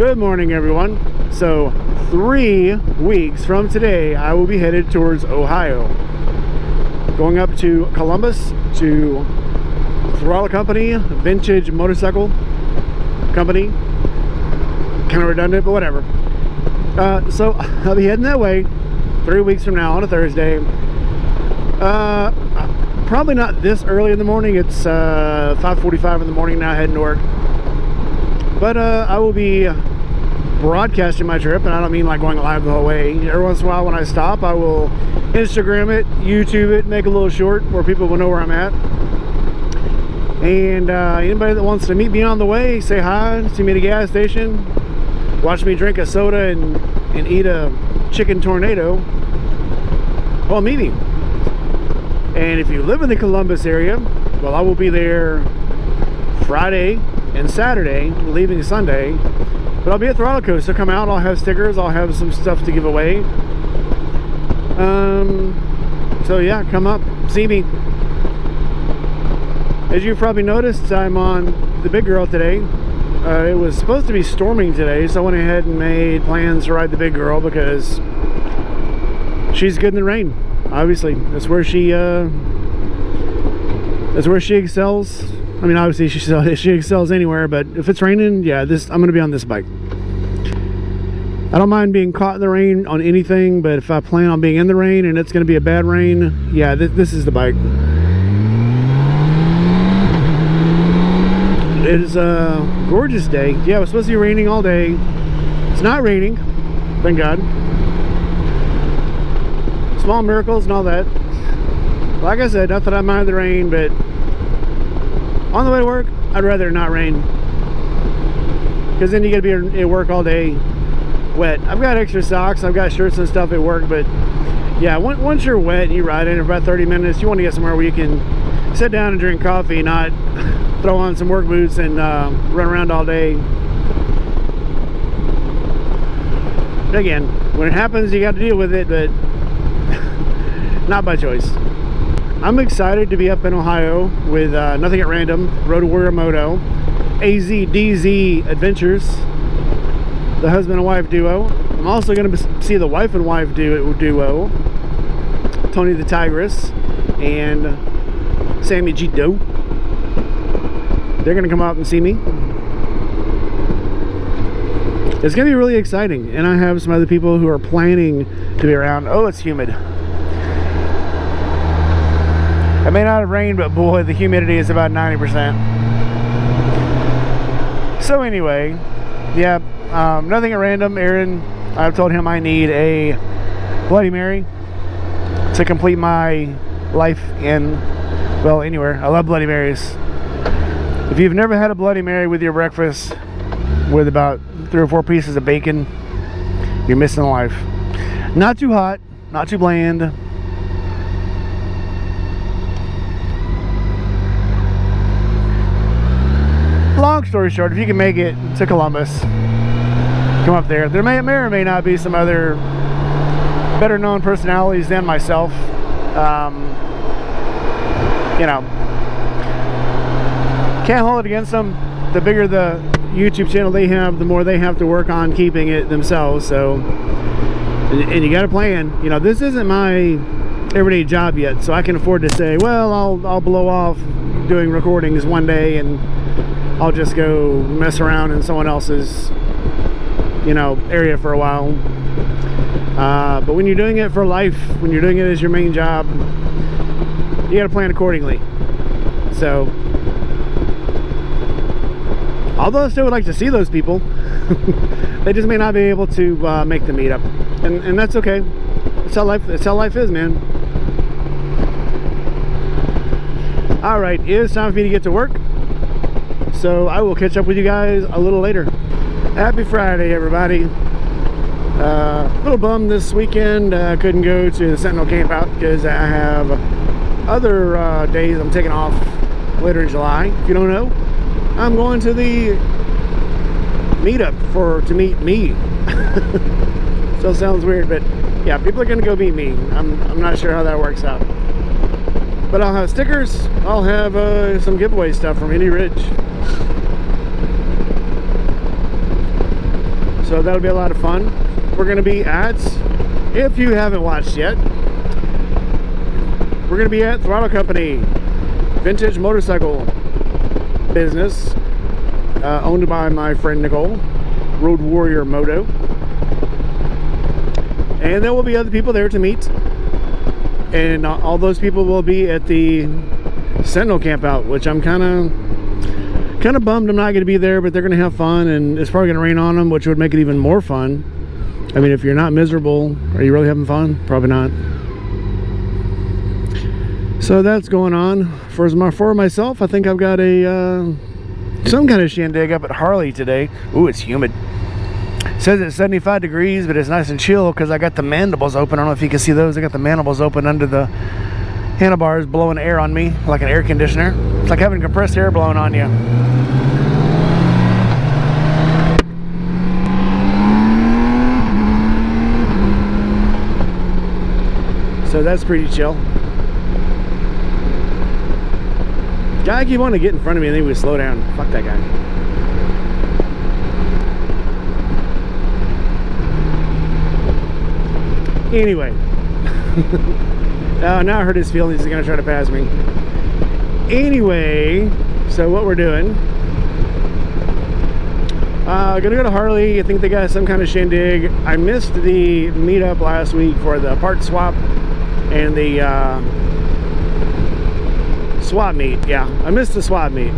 Good morning, everyone. So 3 weeks from today, I will be headed towards Ohio, going up to Columbus to Throttle Company, vintage motorcycle company. Kind of redundant, but whatever. So I'll be heading that way 3 weeks from now on a Thursday. Probably not this early in the morning. It's 5:45 in the morning now, heading to work. But I will be broadcasting my trip, and I don't mean like going live the whole way. Every once in a while when I stop, I will Instagram it, YouTube it, make a little short where people will know where I'm at. And anybody that wants to meet me on the way, say hi, see me at a gas station, watch me drink a soda and eat a chicken tornado, well, meet me. And if you live in the Columbus area, well, I will be there Friday and Saturday, leaving Sunday. But I'll be at Throttle Coast, so come out, I'll have stickers, I'll have some stuff to give away. So yeah, come up, see me. As you've probably noticed, I'm on the Big Girl today. It was supposed to be storming today, so I went ahead and made plans to ride the Big Girl because she's good in the rain. Obviously, that's where she excels. I mean, obviously she excels anywhere, but if it's raining, yeah, I'm gonna be on this bike. I don't mind being caught in the rain on anything, but if I plan on being in the rain and it's gonna be a bad rain, yeah, this is the bike. It is a gorgeous day. Yeah, it was supposed to be raining all day. It's not raining, thank God. Small miracles and all that. Like I said, not that I mind the rain, but on the way to work, I'd rather not rain, because then you gotta be at work all day wet. I've got extra socks, I've got shirts and stuff at work, but yeah, once you're wet and you ride in for about 30 minutes, you want to get somewhere where you can sit down and drink coffee, not throw on some work boots and run around all day. Again, when it happens, you got to deal with it, but not by choice. I'm excited to be up in Ohio with Nothing at Random, Roto Moto, AZDZ Adventures, the husband and wife duo. I'm also going to see the wife and wife duo, Tony the Tigress and Sammy G. Doe. They're going to come out and see me. It's going to be really exciting, and I have some other people who are planning to be around. Oh, it's humid. It may not have rained, but boy, the humidity is about 90%. So anyway, yeah, Nothing at Random. Aaron, I've told him I need a Bloody Mary to complete my life in, well, anywhere. I love Bloody Marys. If you've never had a Bloody Mary with your breakfast with about 3 or 4 pieces of bacon, you're missing life. Not too hot, not too bland. Long story short, if you can make it to Columbus, come up there. There may or may not be some other better known personalities than myself. You know, can't hold it against them. The bigger the YouTube channel they have, the more they have to work on keeping it themselves. So, and you got a plan. You know, this isn't my everyday job yet, so I can afford to say, well, I'll blow off doing recordings one day and I'll just go mess around in someone else's, you know, area for a while. But when you're doing it for life, when you're doing it as your main job, you got to plan accordingly. So, although I still would like to see those people, they just may not be able to make the meetup, and that's okay. That's how life is, man. All right, it's time for me to get to work. So I will catch up with you guys a little later. Happy Friday, everybody. A little bummed this weekend. I couldn't go to the Sentinel Camp Out because I have other days I'm taking off later in July. If you don't know, I'm going to the meetup to meet me. Still sounds weird, but yeah, people are going to go meet me. I'm not sure how that works out. But I'll have stickers. I'll have some giveaway stuff from Any Ridge. So that'll be a lot of fun. We're going to be at, if you haven't watched yet, we're going to be at Throttle Company, vintage motorcycle business, owned by my friend Nicole, Road Warrior Moto. And there will be other people there to meet. And all those people will be at the Sentinel camp out, which I'm kind of bummed I'm not going to be there, but they're going to have fun, and it's probably going to rain on them, which would make it even more fun. I mean, if you're not miserable, are you really having fun? Probably not. So that's going on. For myself, I think I've got a some kind of shindig up at Harley today. Ooh, it's humid. It says it's 75 degrees, but it's nice and chill because I got the mandibles open. I don't know if you can see those. I got the mandibles open under the handlebars, blowing air on me like an air conditioner. It's like having compressed air blowing on you. So that's pretty chill. Guy keep wanting to get in front of me and then he would slow down. Fuck that guy. Anyway. Now I hurt his feelings. He's gonna try to pass me. Anyway, so what we're doing, gonna go to Harley. I think they got some kind of shindig. I missed the meetup last week for the part swap and the swap meet. Yeah, I missed the swap meet.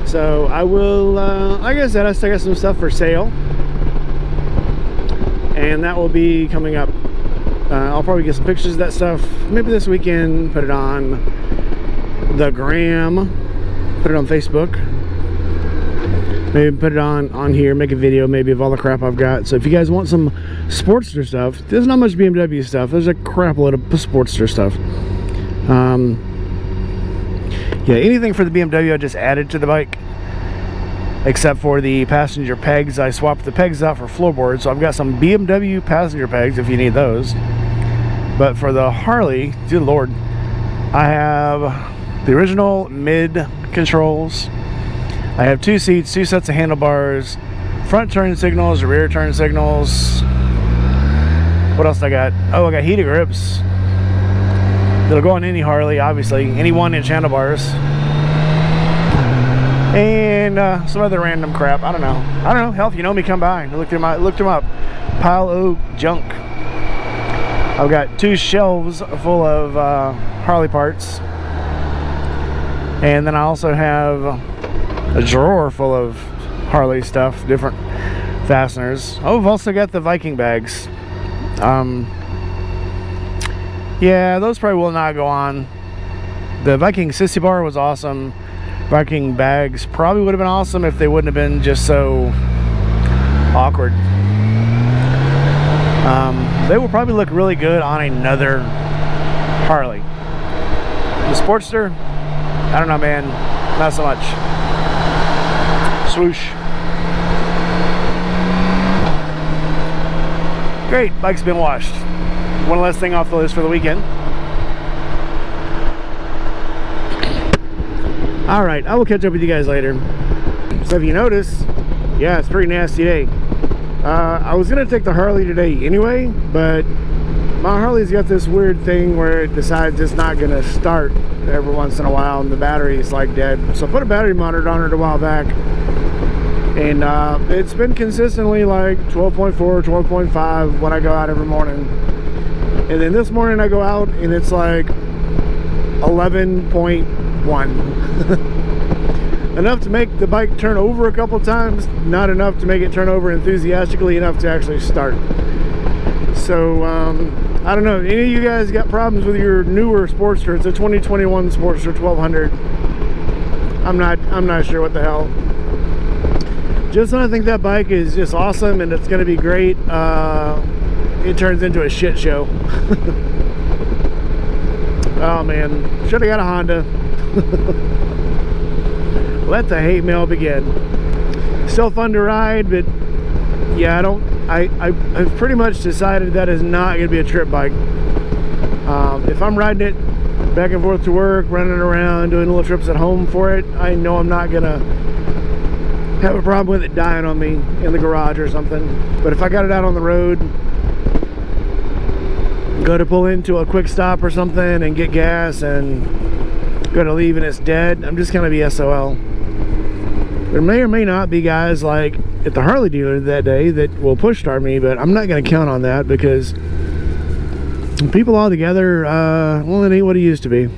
So I will, like I said, I still got some stuff for sale, and that will be coming up. I'll probably get some pictures of that stuff maybe this weekend, put it on the gram, put it on Facebook, maybe put it on here, make a video maybe of all the crap I've got. So if you guys want some Sportster stuff, there's not much BMW stuff, there's a crap load of Sportster stuff. Yeah, anything for the BMW I just added to the bike, except for the passenger pegs. I swapped the pegs out for floorboards, so I've got some BMW passenger pegs if you need those. But for the Harley, dear Lord, I have the original mid controls. I have 2 seats, 2 sets of handlebars, front turn signals, rear turn signals. What else I got? Oh, I got heated grips. That'll go on any Harley, obviously, any 1-inch handlebars, and some other random crap. I don't know. Hell, if you know me, come by. I looked them up. Pile of junk. I've got 2 shelves full of Harley parts, and then I also have a drawer full of Harley stuff, different fasteners. Oh, I've also got the Viking bags. Yeah, those probably will not go on. The Viking sissy bar was awesome. Viking bags probably would have been awesome if they wouldn't have been just so awkward. They will probably look really good on another Harley. The Sportster, I don't know, man, not so much. Swoosh. Great, bike's been washed. One less thing off the list for the weekend. Alright, I will catch up with you guys later. So if you notice, yeah, it's a pretty nasty day. I was going to take the Harley today anyway, but my Harley's got this weird thing where it decides it's not going to start every once in a while, and the battery's like dead. So I put a battery monitor on it a while back, and it's been consistently like 12.4, 12.5 when I go out every morning. And then this morning I go out and it's like 11.1. Enough to make the bike turn over a couple times, not enough to make it turn over enthusiastically enough to actually start. So I don't know, any of you guys got problems with your newer Sportster? It's a 2021 Sportster 1200. I'm not sure what the hell. Just when I think that bike is just awesome and it's gonna be great, it turns into a shit show. Oh man, should have got a Honda. Let the hate mail begin. Still fun to ride, but yeah, I've pretty much decided that is not gonna be a trip bike. If I'm riding it back and forth to work, running around, doing little trips at home for it, I know I'm not gonna have a problem with it dying on me in the garage or something. But if I got it out on the road, go to pull into a quick stop or something and get gas and go to leave and it's dead, I'm just gonna be SOL. There may or may not be guys like at the Harley dealer that day that will push start me, but I'm not gonna count on that because people all together, well, it ain't what it used to be.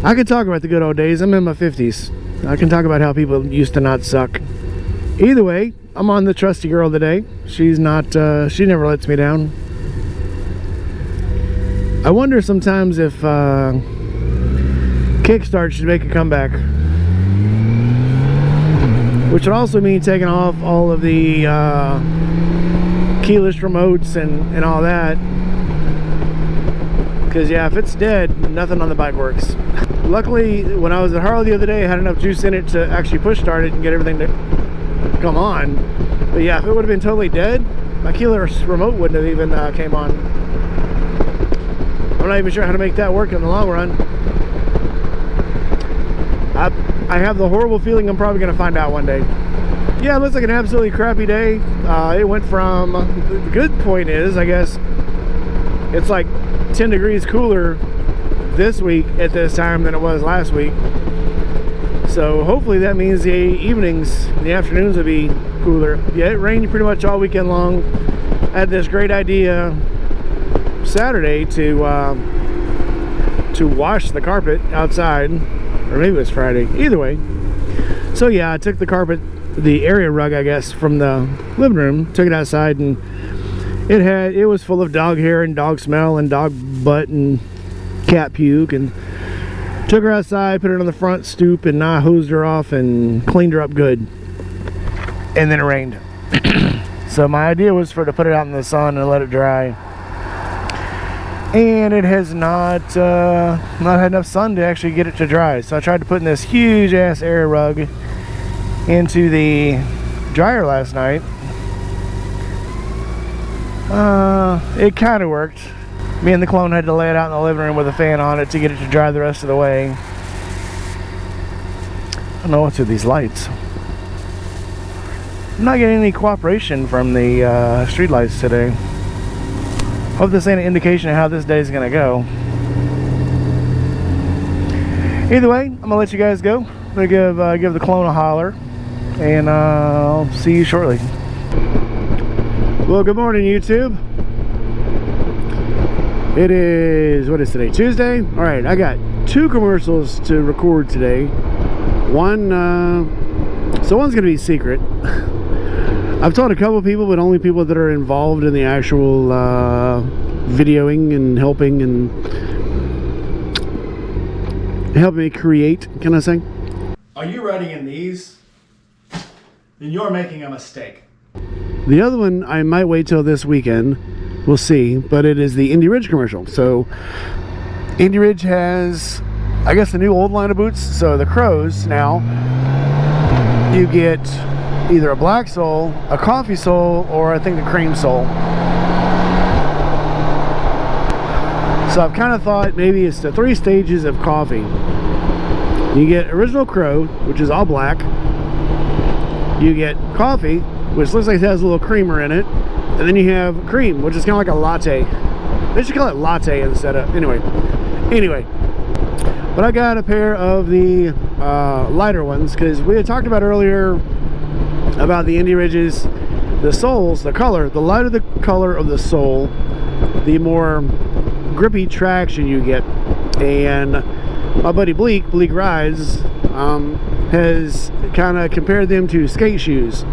I could talk about the good old days. I'm in my 50s. I can talk about how people used to not suck. Either way, I'm on the trusty girl today. She's not, she never lets me down. I wonder sometimes if Kickstart should make a comeback, which would also mean taking off all of the keyless remotes and all that, because yeah, if it's dead, nothing on the bike works. Luckily, when I was at Harley the other day, I had enough juice in it to actually push start it and get everything to come on. But yeah, if it would have been totally dead, my keyless remote wouldn't have even came on. I'm not even sure how to make that work in the long run. I have the horrible feeling I'm probably going to find out one day. Yeah, it looks like an absolutely crappy day. It went from, the good point is, I guess, it's like 10 degrees cooler this week at this time than it was last week. So hopefully that means the evenings, the afternoons will be cooler. Yeah, it rained pretty much all weekend long. I had this great idea Saturday to wash the carpet outside, or maybe it was Friday, either way. So yeah, I took the carpet, the area rug I guess, from the living room, took it outside, and it was full of dog hair and dog smell and dog butt and cat puke, and took her outside, put her on the front stoop, and I hosed her off and cleaned her up good. And then it rained. So my idea was to put it out in the sun and let it dry, and it has not had enough sun to actually get it to dry. So I tried to put in this huge ass area rug into the dryer last night. It kind of worked. Me and the clone had to lay it out in the living room with a fan on it to get it to dry the rest of the way. I don't know what's with these lights. I'm not getting any cooperation from the street lights today. Hope this ain't an indication of how this day is gonna go. Either way, I'm gonna let you guys go. I'm gonna give the clone a holler, and I'll see you shortly. Well, good morning, YouTube. It is, what is today, Tuesday? All right, I got 2 commercials to record today. One, so one's gonna be secret. I've told a couple people, but only people that are involved in the actual videoing and helping me create, can I say? Are you writing in these? Then you're making a mistake. The other one I might wait till this weekend. We'll see, but it is the Indy Ridge commercial. So Indy Ridge has, I guess, the new old line of boots. So the Crows now, you get either a black sole, a coffee sole, or I think the cream sole. So I've kind of thought maybe it's the 3 stages of coffee. You get original Crow, which is all black. You get coffee, which looks like it has a little creamer in it. And then you have cream, which is kind of like a latte. They should call it latte instead of, anyway. But I got a pair of the lighter ones, because we had talked about earlier about the Indy Ridges, the soles, the color, the lighter the color of the sole, the more grippy traction you get. And my buddy Bleak Rides, has kind of compared them to skate shoes.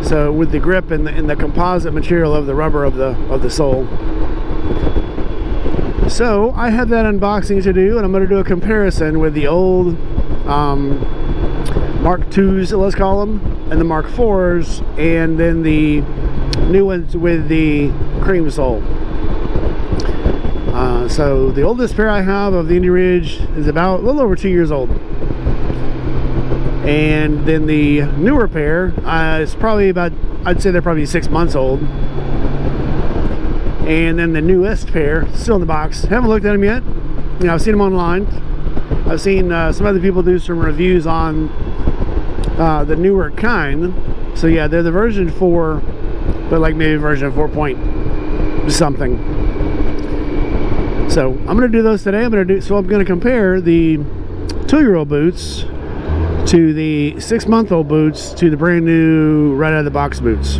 So with the grip and the composite material of the rubber of the sole. So I have that unboxing to do, and I'm going to do a comparison with the old Mark IIs, let's call them, and the Mark IVs, and then the new ones with the cream sole. So the oldest pair I have of the Indy Ridge is about a little over 2 years old. And then the newer pair is probably about, I'd say they're probably 6 months old. and then the newest pair still in the box. Haven't looked at them yet. You know, I've seen them online. I've seen some other people do some reviews on the newer kind. So yeah, they're the version 4, but like maybe version 4 point something. So I'm gonna do those today. I'm gonna compare the 2-year-old boots to the 6-month-old boots to the brand new right out of the box boots,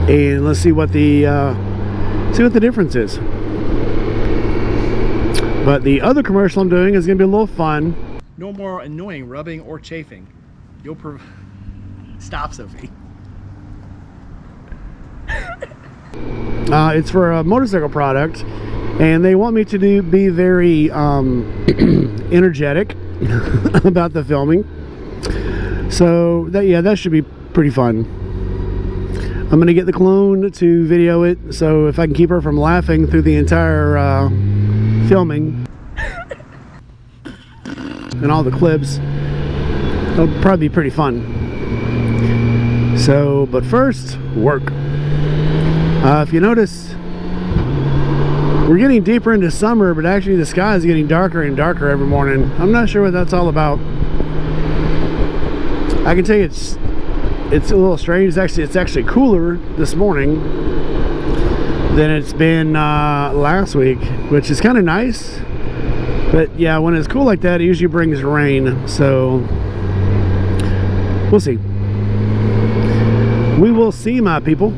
and let's see what the difference is. But the other commercial I'm doing is gonna be a little fun. No more annoying rubbing or chafing. You'll stop, Sophie. It's for a motorcycle product, and they want me to be very energetic about the filming. So that should be pretty fun. I'm gonna get the clone to video it, so if I can keep her from laughing through the entire filming and all the clips, it'll probably be pretty fun. So, but first, work. If you notice, we're getting deeper into summer, but actually the sky is getting darker and darker every morning. I'm not sure what that's all about. I can tell you it's a little strange. It's actually cooler this morning than it's been last week, which is kind of nice. But yeah, when it's cool like that, it usually brings rain. So we'll see. We will see, my people.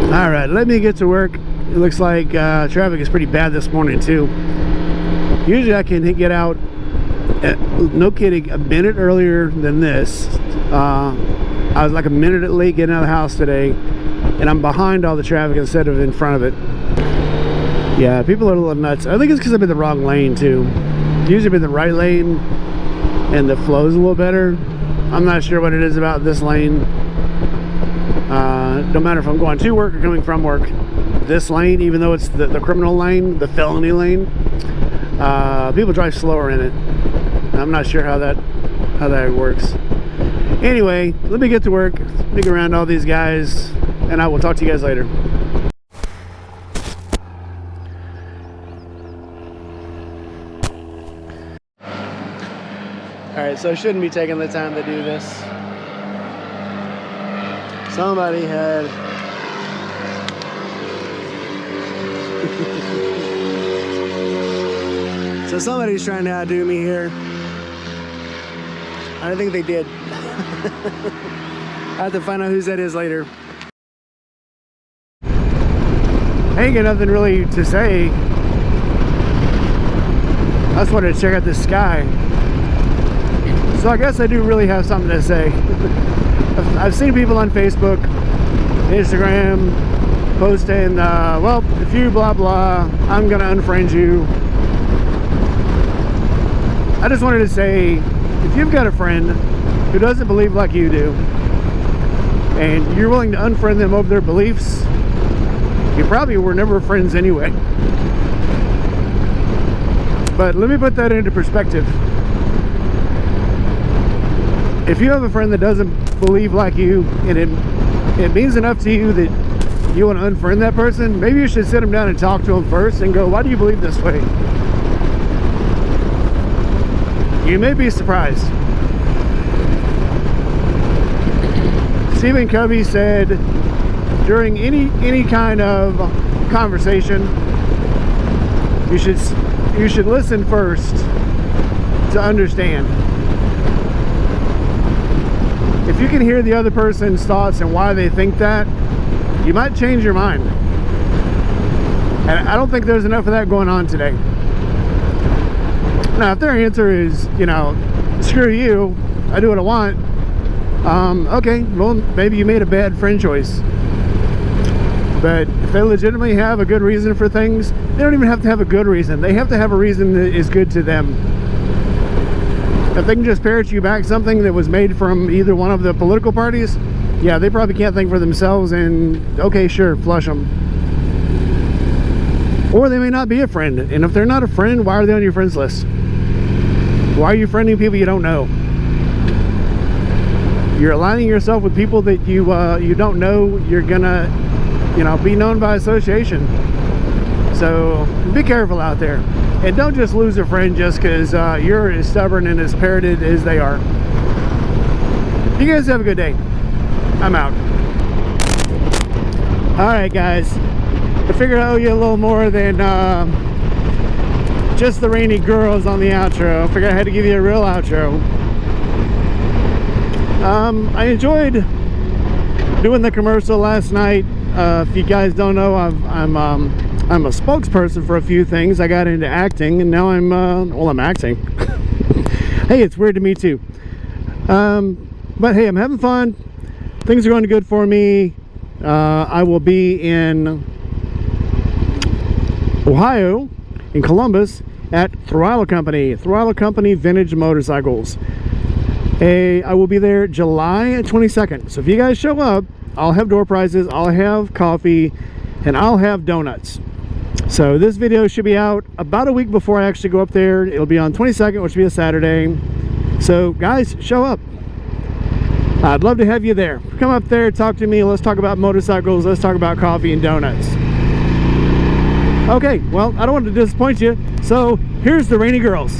All right, let me get to work. It looks like traffic is pretty bad this morning too. Usually I can get out, no kidding, a minute earlier than this. I was like a minute late getting out of the house today, and I'm behind all the traffic instead of in front of it. Yeah, people are a little nuts. I think it's because I'm in the wrong lane too. Usually I'm in the right lane and the flow's a little better. I'm not sure what it is about this lane. No matter if I'm going to work or coming from work, this lane, even though it's the criminal lane, the felony lane, people drive slower in it. I'm not sure how that works. Anyway, let me get to work, dig around all these guys, and I will talk to you guys later. Alright, so I shouldn't be taking the time to do this. Somebody had so somebody's trying to outdo me here. I think they did. I have to find out whose that is later. I ain't got nothing really to say. I just wanted to check out this sky. So I guess I do really have something to say. I've seen people on Facebook, Instagram, posting, well, if you blah blah, I'm gonna unfriend you. I just wanted to say, if you've got a friend who doesn't believe like you do, and you're willing to unfriend them over their beliefs, you probably were never friends anyway. But let me put that into perspective. If you have a friend that doesn't believe like you, and it means enough to you that you want to unfriend that person, maybe you should sit them down and talk to them first and go, why do you believe this way? You may be surprised. Stephen Covey said during any kind of conversation, you should listen first to understand. If you can hear the other person's thoughts and why they think that, you might change your mind. And I don't think there's enough of that going on today. Now, if their answer is, you know, screw you, I do what I want, okay, well, maybe you made a bad friend choice. But if they legitimately have a good reason for things, they don't even have to have a good reason. They have to have a reason that is good to them. If they can just parrot you back something that was made from either one of the political parties, yeah, they probably can't think for themselves, and okay, sure, flush them. Or they may not be a friend, and if they're not a friend, why are they on your friends list? Why are you friending people you don't know? You're aligning yourself with people that you don't know you're gonna you know, be known by association. So be careful out there, and don't just lose a friend just because you're as stubborn and as parroted as they are. You guys have a good day. I'm out. Alright guys, I figured I owe you a little more than just the rainy girls on the outro. I figured I had to give you a real outro. I enjoyed doing the commercial last night. If you guys don't know, I'm a spokesperson for a few things. I got into acting, and now I'm acting. Hey, it's weird to me too. But hey, I'm having fun. Things are going good for me. I will be in Ohio, in Columbus, at Throttle Company Vintage Motorcycles. I will be there July 22nd. So if you guys show up, I'll have door prizes, I'll have coffee, and I'll have donuts. So this video should be out about a week before I actually go up there. It'll be on 22nd, which will be a Saturday. So guys, show up. I'd love to have you there. Come up there, talk to me, let's talk about motorcycles, let's talk about coffee and donuts. Okay, well, I don't want to disappoint you, so here's the rainy girls.